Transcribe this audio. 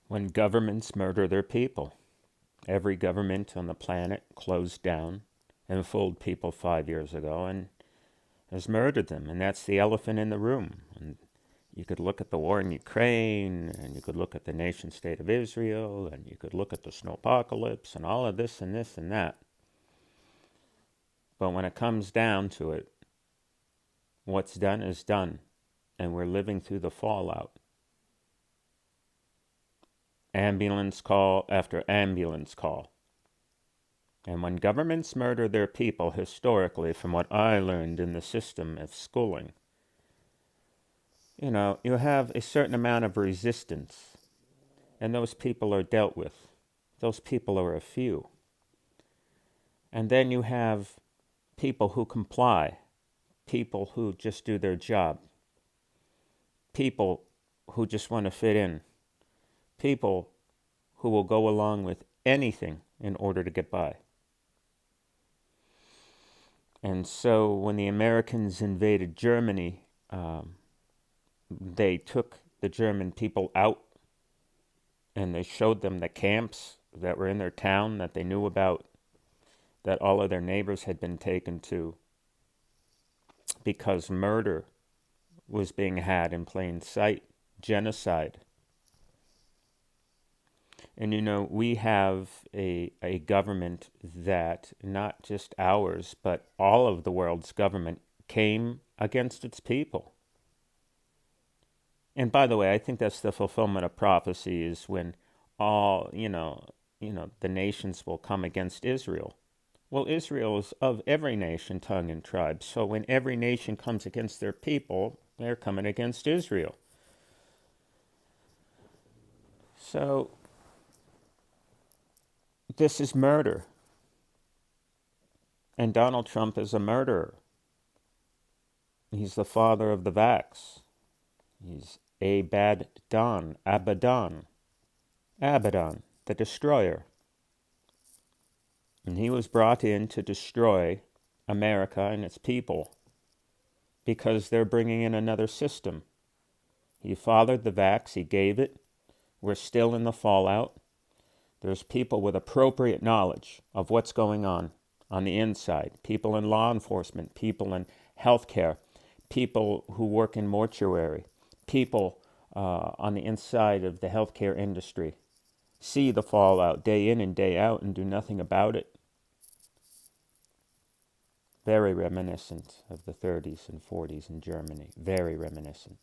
When governments murder their people. Every government on the planet closed down and fooled people 5 years ago and has murdered them. And that's the elephant in the room. And you could look at the war in Ukraine, and you could look at the nation state of Israel, and you could look at the snowpocalypse and all of this and this and that. But when it comes down to it, what's done is done. And we're living through the fallout. Ambulance call after ambulance call. And when governments murder their people, historically, from what I learned in the system of schooling, you have a certain amount of resistance, and those people are dealt with. Those people are a few. And then you have people who comply, people who just do their job, people who just want to fit in, people who will go along with anything in order to get by. And so when the Americans invaded Germany, they took the German people out and they showed them the camps that were in their town that they knew about, that all of their neighbors had been taken to, because murder was being had in plain sight, genocide. And we have a government that, not just ours, but all of the world's government, came against its people. And by the way, I think that's the fulfillment of prophecy, is when all, the nations will come against Israel. Well, Israel is of every nation, tongue, and tribe. So when every nation comes against their people, they're coming against Israel. So this is murder. And Donald Trump is a murderer. He's the father of the vax. He's Abaddon, the destroyer. And he was brought in to destroy America and its people because they're bringing in another system. He fathered the vax, he gave it. We're still in the fallout. There's people with appropriate knowledge of what's going on the inside. People in law enforcement, people in healthcare, people who work in mortuary, people on the inside of the healthcare industry see the fallout day in and day out and do nothing about it. Very reminiscent of the 30s and 40s in Germany. Very reminiscent.